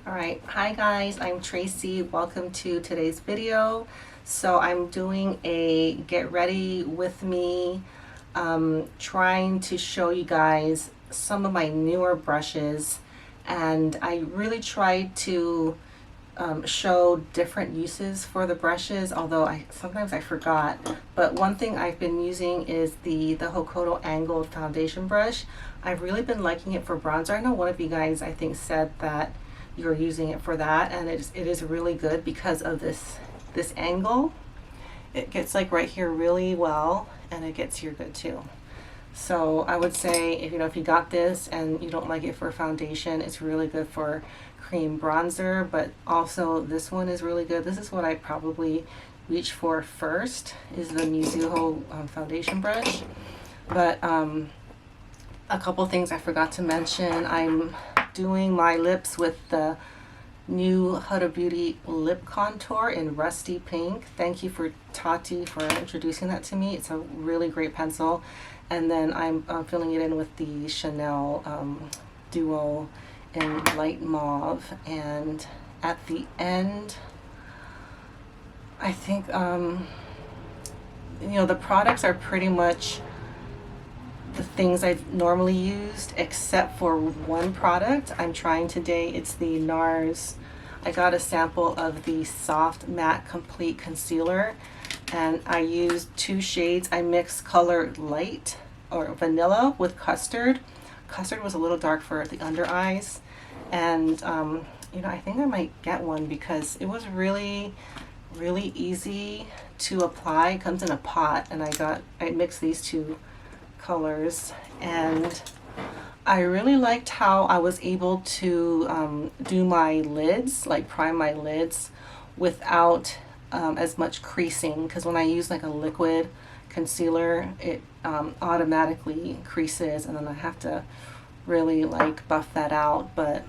Alright, hi guys, I'm Tracy. Welcome to today's video. So I'm doing a get ready with me, trying to show you guys some of my newer brushes, and I really tried to show different uses for the brushes, although sometimes I forgot. But one thing I've been using is the Hokoto angled foundation brush. I've really been liking it for bronzer. I know one of you guys I think said that you're using it for that, and it is really good because of this angle. It gets like right here really well, and it gets here good too. So I would say if you got this and you don't like it for foundation, it's really good for cream bronzer, but also this one is really good. This is what I probably reach for first, is the Mizuho foundation brush. But a couple things I forgot to mention. I'm doing my lips with the new Huda Beauty lip contour in Rusty Pink. Thank you for Tati for introducing that to me. It's a really great pencil. And then I'm filling it in with the Chanel Duo in Light Mauve. And at the end, I think the products are pretty much the things I've normally used, except for one product I'm trying today. It's the Nars. I got a sample of the Soft Matte Complete Concealer, and I used two shades. I mixed color Light or Vanilla with Custard. Custard was a little dark for the under eyes, and I think I might get one because it was really easy to apply. It comes in a pot, and I mixed these two colors, and I really liked how I was able to do my lids, like prime my lids without as much creasing, because when I use like a liquid concealer, it automatically creases, and then I have to really like buff that out. But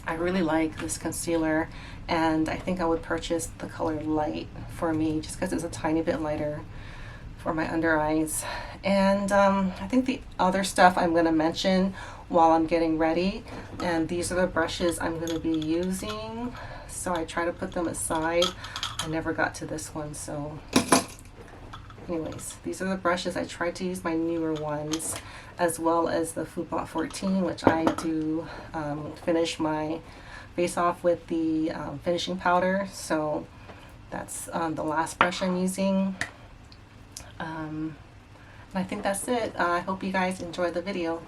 I really like this concealer, and I think I would purchase the color Light for me just because it's a tiny bit lighter for my under eyes. And I think the other stuff I'm going to mention while I'm getting ready, and these are the brushes I'm going to be using, so I try to put them aside. I never got to this one, so anyways, these are the brushes. I tried to use my newer ones, as well as the Fupa 14, which I do finish my face off with the finishing powder. So that's the last brush I'm using. And I think that's it. I hope you guys enjoy the video.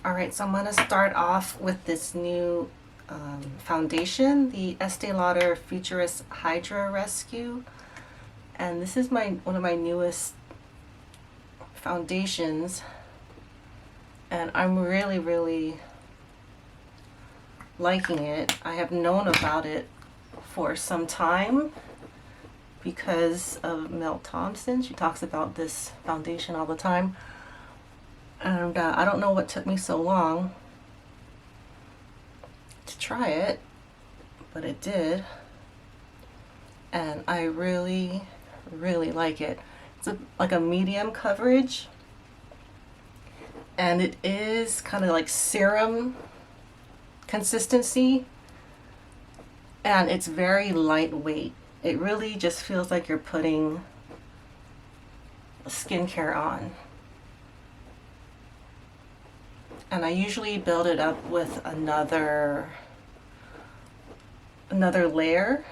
Alright, so I'm going to start off with this new foundation, the Estee Lauder Futurist Hydra Rescue. And this is one of my newest foundations, and I'm really liking it. I have known about it for some time because of Mel Thompson. She talks about this foundation all the time, and I don't know what took me so long to try it, but it did, and I really like it. It's like a medium coverage, and it is kind of like serum consistency, and it's very lightweight. It really just feels like you're putting skincare on. And I usually build it up with another layer.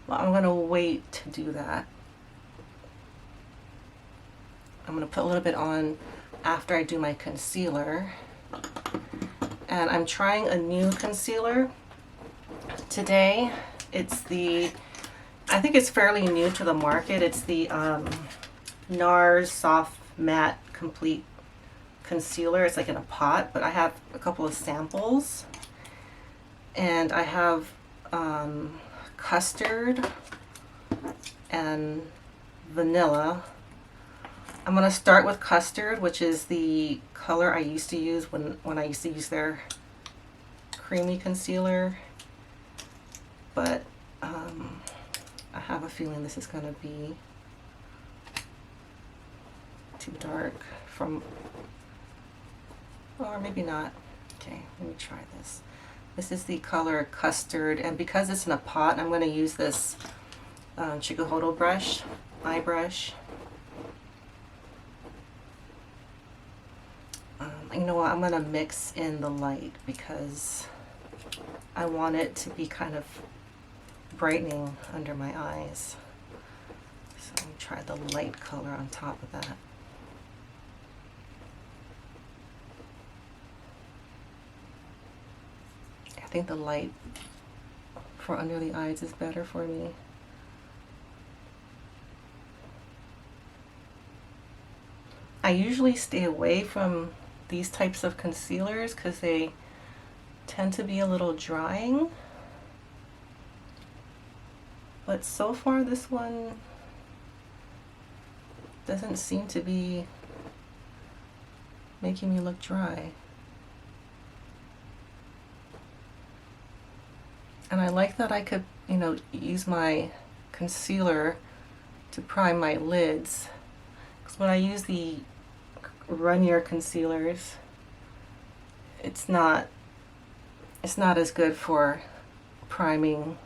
Well, I'm gonna wait to do that. I'm gonna put a little bit on after I do my concealer. And I'm trying a new concealer today. It's I think it's fairly new to the market. It's the Nars Soft Matte Complete Concealer. It's like in a pot, but I have a couple of samples, and I have Custard and Vanilla. I'm going to start with Custard, which is the color I used to use when I used to use their creamy concealer, but I have a feeling this is going to be too dark from, oh, or maybe not. Okay, let me try this. This is the color Custard, and because it's in a pot, I'm going to use this Chikuhodo brush, eye brush. You know what, I'm going to mix in the light because I want it to be kind of brightening under my eyes. So let me try the light color on top of that. I think the light for under the eyes is better for me. I usually stay away from these types of concealers because they tend to be a little drying. But so far this one doesn't seem to be making me look dry. And I like that I could, you know, use my concealer to prime my lids. Because when I use the runnier concealers, it's not as good for priming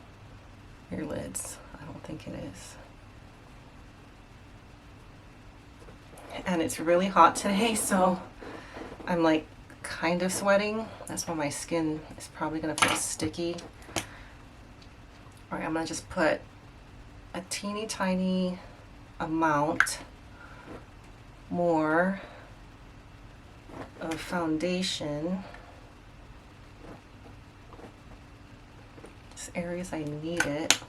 your lids. I don't think it is. And it's really hot today, so I'm like kind of sweating. That's why my skin is probably gonna feel sticky. All right, I'm gonna just put a teeny tiny amount more of foundation. This areas I need it.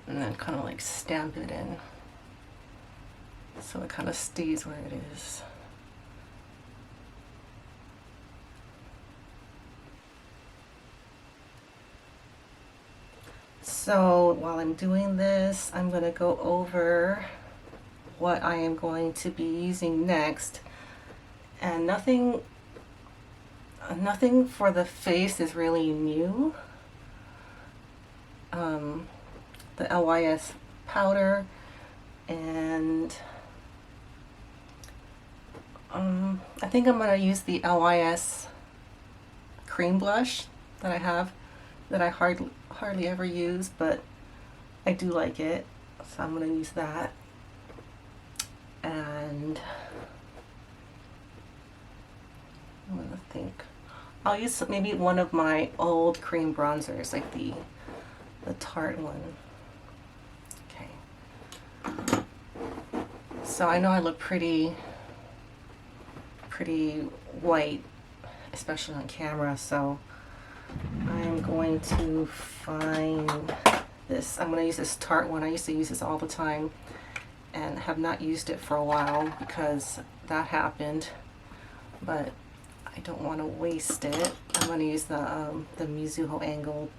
And then kind of like stamp it in so it kind of stays where it is. So while I'm doing this, I'm going to go over what I am going to be using next. And nothing for the face is really new. The Lys powder, and I think I'm going to use the Lys cream blush that I have, that I hardly ever use, but I do like it, so I'm going to use that. And I'm going to think I'll use maybe one of my old cream bronzers, like the Tarte one. Okay, so I know I look pretty white, especially on camera, so I'm going to find this. I'm going to use this Tarte one. I used to use this all the time and have not used it for a while because that happened, but I don't want to waste it. I'm going to use the Mizuho angled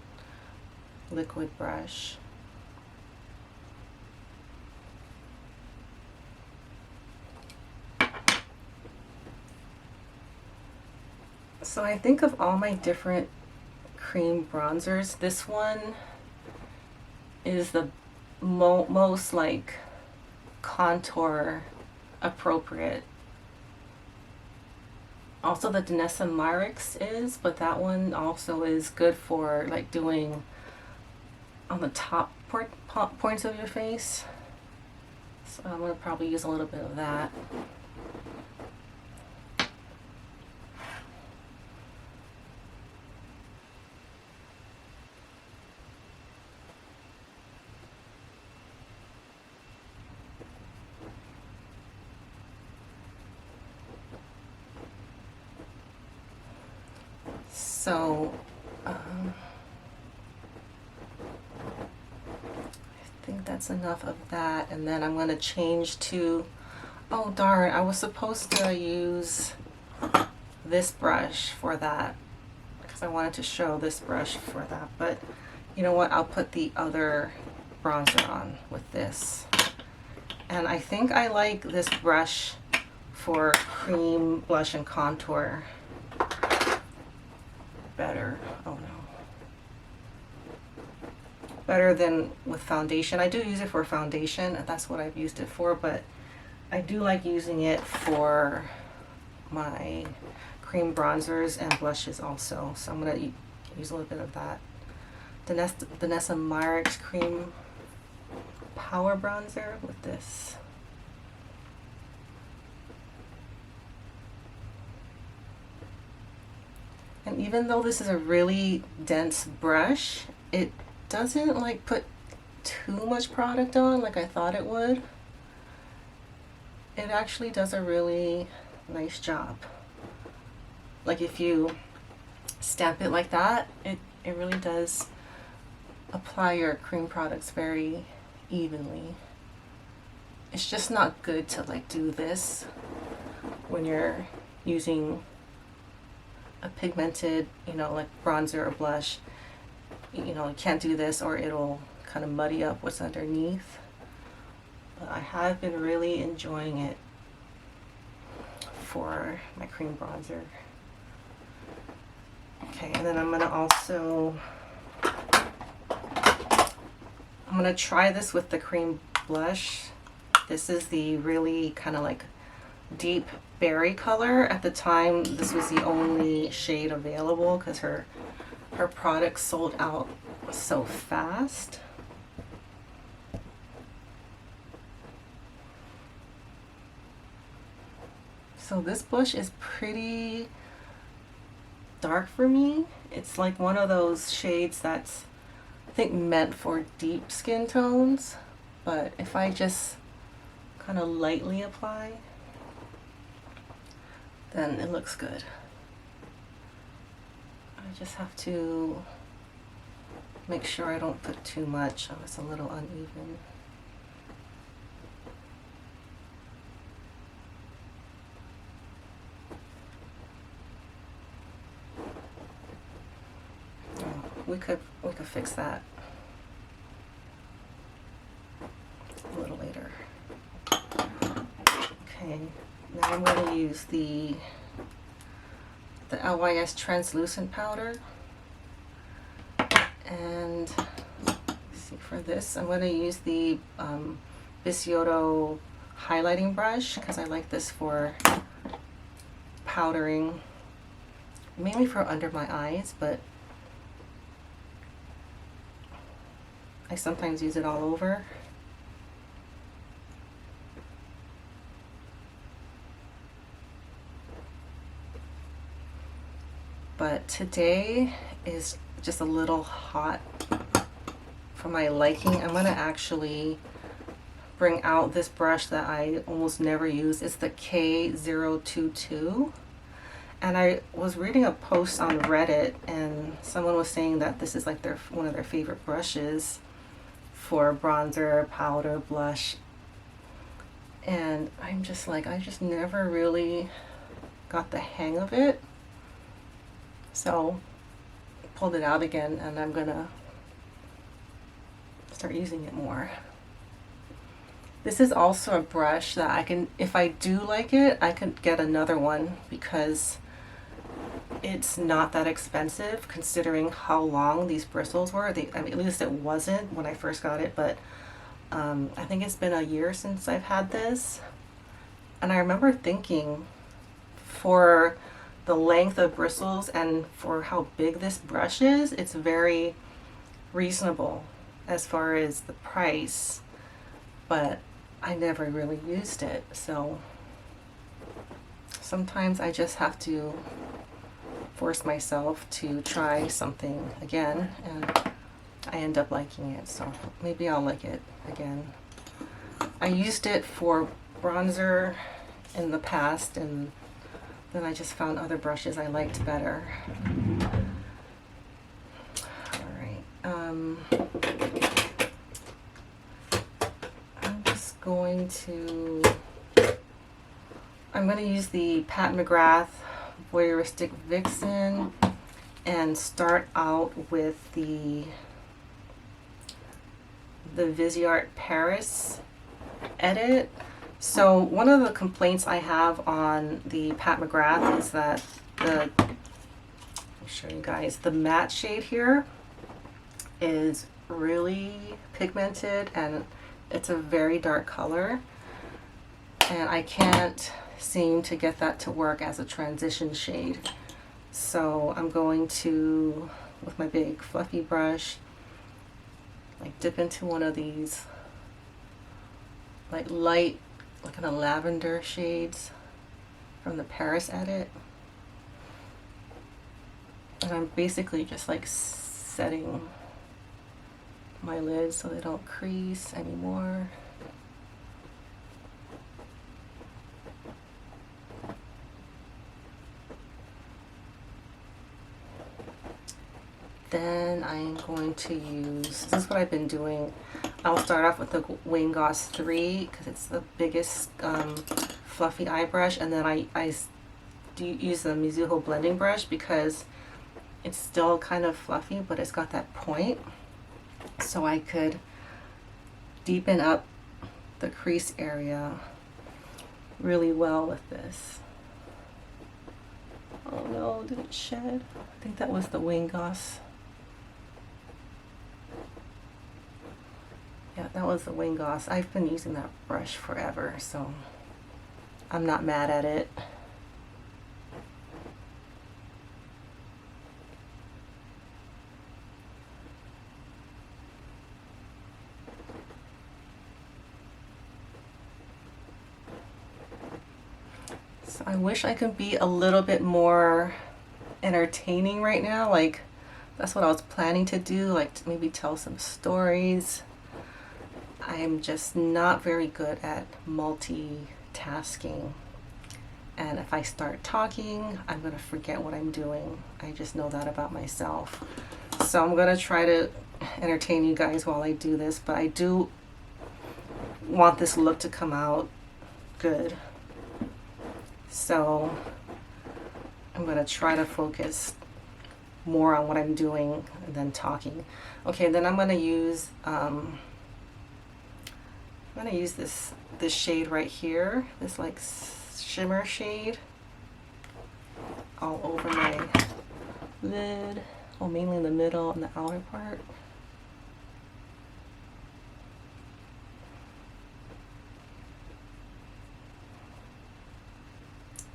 liquid brush. So I think of all my different cream bronzers, this one is the most like contour appropriate. Also the Danessa Myricks is, but that one also is good for like doing on the top points of your face. So I'm going to probably use a little bit of that. So I think that's enough of that, and then I'm going to change to, oh darn, I was supposed to use this brush for that because I wanted to show this brush for that, but you know what, I'll put the other bronzer on with this. And I think I like this brush for cream, blush, and contour better. Oh no. Better than with foundation. I do use it for foundation, and that's what I've used it for, but I do like using it for my cream bronzers and blushes also. So I'm going to use a little bit of that. Danessa Myricks Cream Power Bronzer with this. And even though this is a really dense brush, it doesn't like put too much product on like I thought it would. It actually does a really nice job. Like if you stamp it like that, it really does apply your cream products very evenly. It's just not good to like do this when you're using a pigmented, you know, like bronzer or blush. You know, you can't do this or it'll kind of muddy up what's underneath. But I have been really enjoying it for my cream bronzer. Okay, and then I'm gonna try this with the cream blush. This is the really kind of like deep berry color. At the time, this was the only shade available because her products sold out so fast. So this blush is pretty dark for me. It's like one of those shades that's, I think, meant for deep skin tones, but if I just kind of lightly apply, then it looks good. I just have to make sure I don't put too much. Oh, it's a little uneven. We could fix that a little later. Okay, now I'm going to use the Lys Translucent Powder, and see, for this I'm going to use the Bisyodo highlighting brush because I like this for powdering, mainly for under my eyes, but I sometimes use it all over. But today is just a little hot for my liking. I'm gonna actually bring out this brush that I almost never use. It's the K022. And I was reading a post on Reddit and someone was saying that this is like one of their favorite brushes for bronzer, powder, blush. And I'm just like, I just never really got the hang of it. So I pulled it out again and I'm gonna start using it more. This is also a brush that I can, if I do like it, I could get another one because it's not that expensive considering how long these bristles were. I mean, at least it wasn't when I first got it, but I think it's been a year since I've had this. And I remember thinking, for the length of bristles and for how big this brush is, it's very reasonable as far as the price, but I never really used it. So sometimes I just have to force myself to try something again, and I end up liking it, so maybe I'll like it again. I used it for bronzer in the past, and then I just found other brushes I liked better. Alright, I'm just going to use the Pat McGrath Voyeuristic Vixen and start out with the Viseart Paris edit. So one of the complaints I have on the Pat McGrath is that let me show you guys, the matte shade here is really pigmented and it's a very dark color, and I can't seem to get that to work as a transition shade. So I'm going to, with my big fluffy brush, like dip into one of these like light, like kind of lavender shades from the Paris Edit. And I'm basically just like setting my lids so they don't crease anymore. Then I'm going to use, this is what I've been doing. I'll start off with the Wayne Goss 3 because it's the biggest fluffy eye brush, and then I do use the Mizuho blending brush because it's still kind of fluffy, but it's got that point. So I could deepen up the crease area really well with this. Oh no, did it shed? I think that was the Wayne Goss. Yeah, that was the Wayne Goss. I've been using that brush forever, so I'm not mad at it. So I wish I could be a little bit more entertaining right now. Like, that's what I was planning to do, like to maybe tell some stories. I'm just not very good at multitasking. And if I start talking, I'm gonna forget what I'm doing. I just know that about myself. So I'm gonna try to entertain you guys while I do this, but I do want this look to come out good. So I'm gonna try to focus more on what I'm doing than talking. Okay, then I'm gonna use this shade right here, this like shimmer shade all over my lid, well, mainly in the middle and the outer part.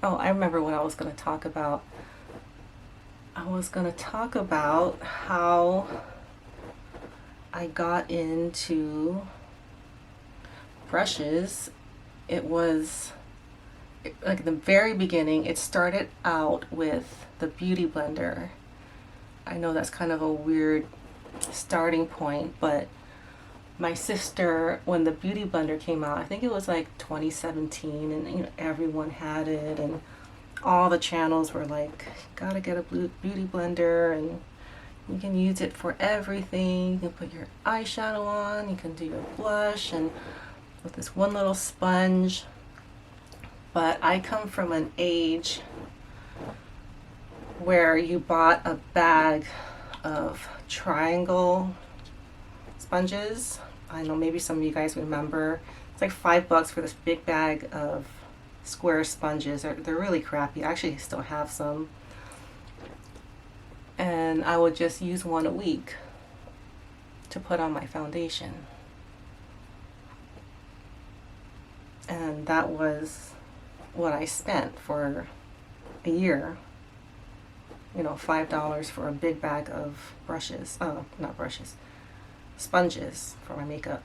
Oh, I remember what I was going to talk about. I was going to talk about how I got into brushes. It was like the very beginning, it started out with the Beauty Blender. I know that's kind of a weird starting point, but my sister, when the Beauty Blender came out, I think it was like 2017, and you know, everyone had it, and all the channels were like, gotta get a Beauty Blender, and you can use it for everything. You can put your eyeshadow on, you can do your blush, and with this one little sponge. But I come from an age where you bought a bag of triangle sponges. I know maybe some of you guys remember. It's like $5 for this big bag of square sponges. They're really crappy. I actually still have some. And I would just use one a week to put on my foundation. And that was what I spent for a year. You know, $5 for a big bag of brushes. Oh, not brushes. Sponges for my makeup.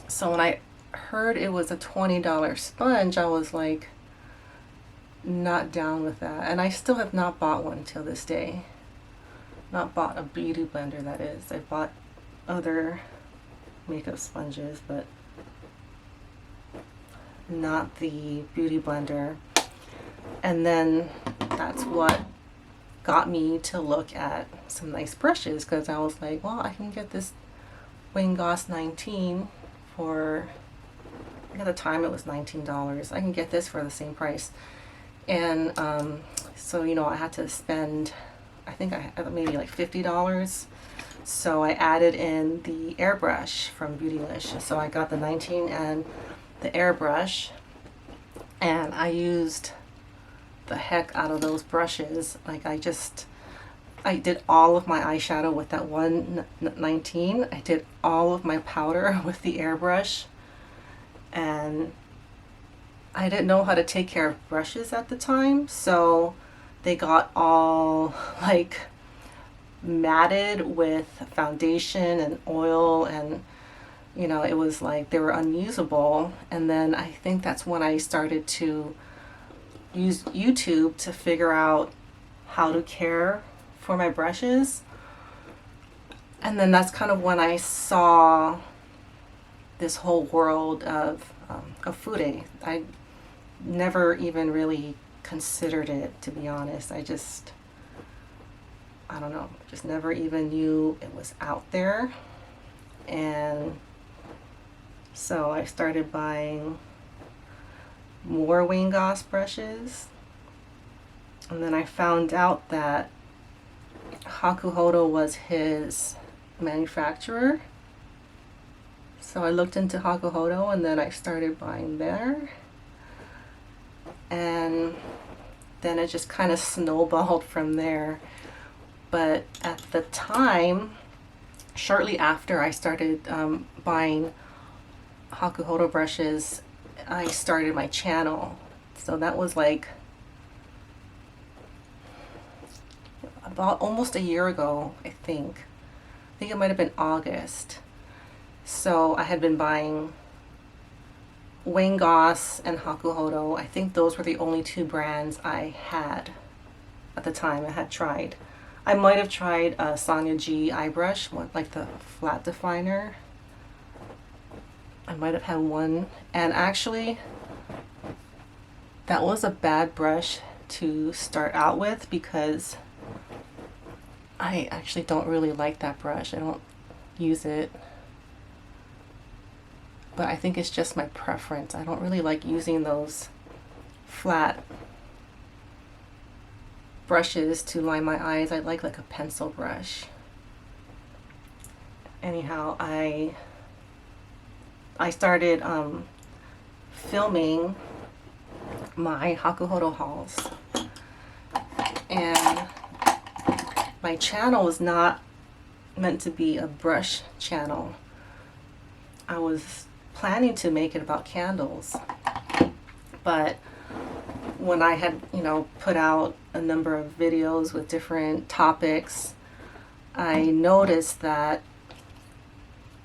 So when I heard it was a $20 sponge, I was like not down with that. And I still have not bought one till this day. Not bought a Beauty Blender, that is. I bought other makeup sponges, but not the Beauty Blender. And then that's what got me to look at some nice brushes, because I was like, well, I can get this Wayne Goss 19 for, at the time it was $19. I can get this for the same price. And so, you know, I had to spend, I think I had maybe like $50. So I added in the airbrush from Beautylish. So I got the 19 and the airbrush, and I used the heck out of those brushes. Like I did all of my eyeshadow with that one 19. I did all of my powder with the airbrush, and I didn't know how to take care of brushes at the time, so they got all like matted with foundation and oil, and you know, it was like they were unusable. And then I think that's when I started to use YouTube to figure out how to care for my brushes. And then that's kind of when I saw this whole world of fude. I never even really considered it, to be honest. I don't know, just never even knew it was out there. And so I started buying more Wayne Goss brushes. And then I found out that Hakuhodo was his manufacturer. So I looked into Hakuhodo and then I started buying there. And then it just kind of snowballed from there. But at the time, shortly after I started buying Hakuhodo brushes, I started my channel. So that was like about almost a year ago, I think. I think it might have been August. So I had been buying Wayne Goss and Hakuhodo. I think those were the only two brands I had at the time. I had tried. I might have tried a Sonia G eye brush, like the flat definer. I might have had one. And actually, that was a bad brush to start out with because I actually don't really like that brush. I don't use it. But I think it's just my preference. I don't really like using those flat brushes to line my eyes. I like a pencil brush. Anyhow, I started filming my Hakuhodo hauls, and my channel was not meant to be a brush channel. I was planning to make it about candles, but when I had, you know, put out a number of videos with different topics, I noticed that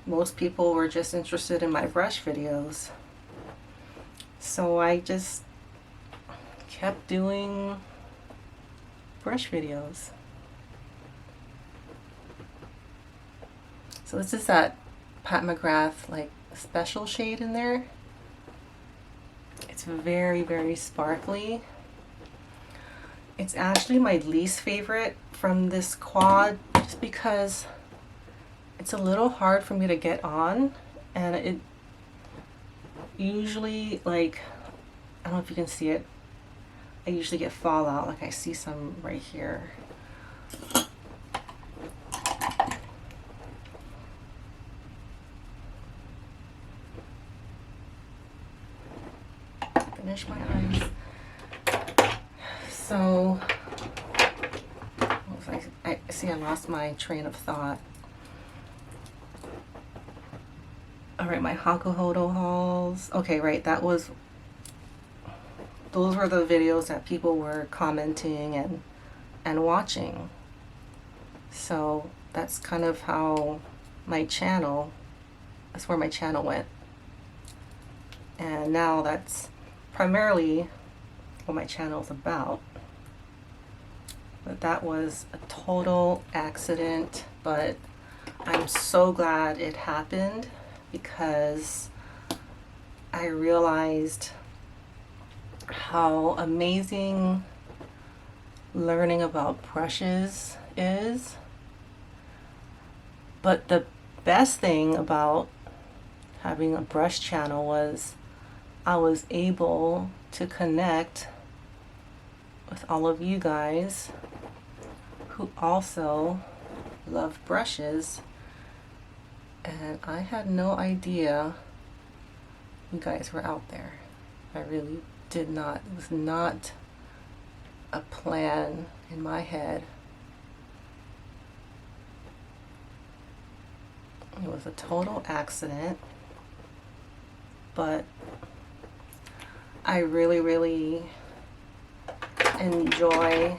most people were just interested in my brush videos. So I just kept doing brush videos. So this is that Pat McGrath like special shade in there. It's very, very sparkly. It's actually my least favorite from this quad just because it's a little hard for me to get on, and it usually, like, I don't know if you can see it, I usually get fallout. Like I see some right here. Finish my eyes. So I see I lost my train of thought. All right, my Hakuhodo hauls. Okay, right, those were the videos that people were commenting and watching. So that's kind of how that's where my channel went. And now that's primarily what my channel is about. But that was a total accident, but I'm so glad it happened because I realized how amazing learning about brushes is. But the best thing about having a brush channel was I was able to connect with all of you guys who also love brushes, and I had no idea you guys were out there. I really did not. It was not a plan in my head. It was a total accident, but I really enjoy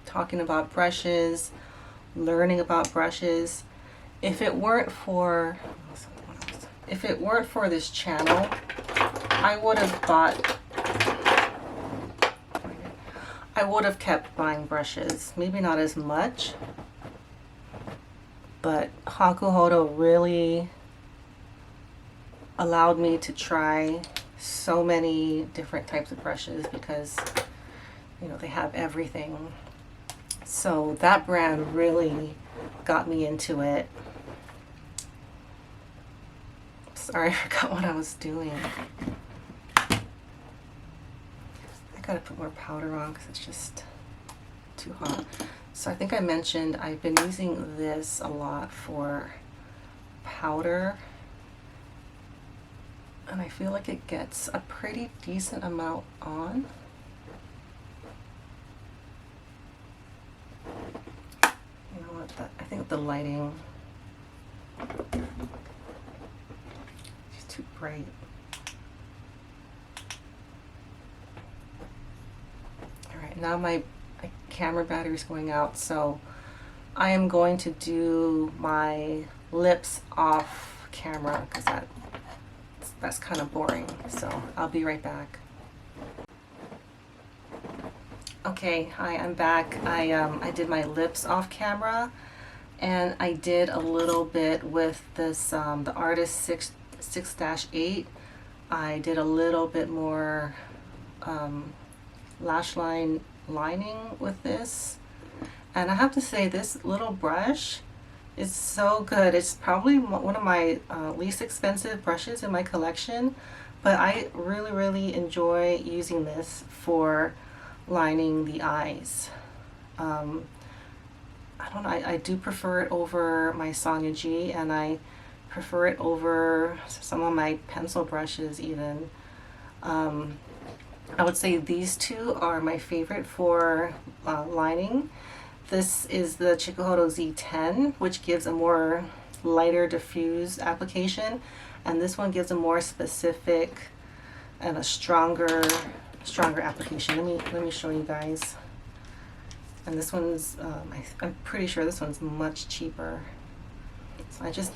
talking about brushes, learning about brushes. If it weren't for this channel, I would have kept buying brushes. Maybe not as much, but Hakuhodo really allowed me to try so many different types of brushes because, you know, they have everything. So that brand really got me into it. Sorry, I forgot what I was doing. I gotta put more powder on because it's just too hot. So I think I mentioned I've been using this a lot for powder, and I feel like it gets a pretty decent amount on. You know what, I think the lighting is too bright. Alright, now my camera battery is going out, so I am going to do my lips off camera because that's kind of boring. So I'll be right back. Okay, hi, I'm back. I did my lips off camera, and I did a little bit with this the Artist 6-8. I did a little bit more lash line lining with this, and I have to say this little brush is so good. It's probably one of my least expensive brushes in my collection, but I really enjoy using this for lining the eyes. I don't know, I do prefer it over my Sonia G, and I prefer it over some of my pencil brushes even. I would say these two are my favorite for lining. This is the Chikuhodo Z10, which gives a more lighter diffuse application, and this one gives a more specific and a stronger application. Let me show you guys. And this one's I'm pretty sure this one's much cheaper. So I just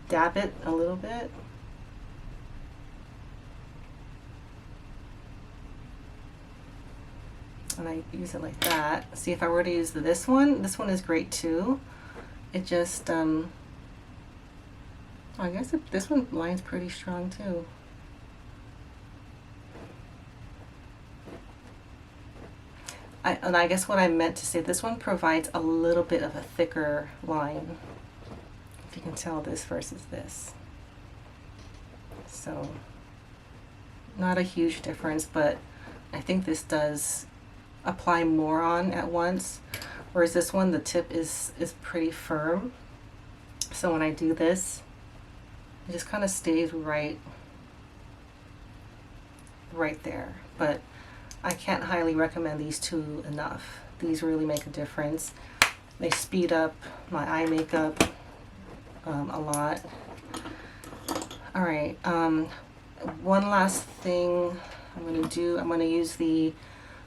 dab it a little bit. And I use it like that. See, if I were to use this one is great too. It just, I guess this one lines pretty strong too. And I guess what I meant to say, this one provides a little bit of a thicker line. If you can tell this versus this. So, not a huge difference, but I think this does apply more on at once, whereas this one, the tip is pretty firm. So when I do this, it just kind of stays right there. But I can't highly recommend these two enough. These really make a difference. They speed up my eye makeup a lot. All right, one last thing I'm going to do. I'm going to use the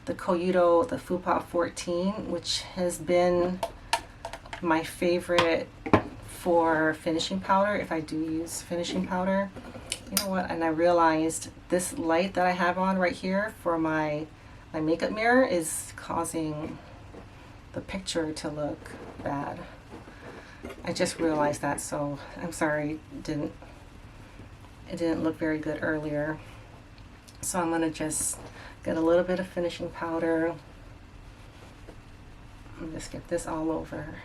Koyudo, the Fupa 14, which has been my favorite for finishing powder, if I do use finishing powder. You know what, and I realized this light that I have on right here for my makeup mirror is causing the picture to look bad. I just realized that, so I'm sorry, it didn't look very good earlier. So I'm gonna just get a little bit of finishing powder and just get this all over.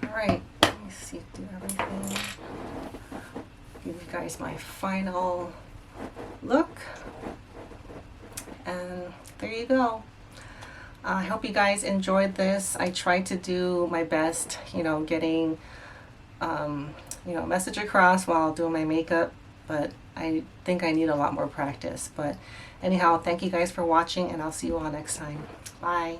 All right, let me see, do everything. Give you guys my final look, and there you go. I hope you guys enjoyed this. I tried to do my best, you know, getting you know, message across while doing my makeup, but I think I need a lot more practice. But anyhow, thank you guys for watching, and I'll see you all next time. Bye.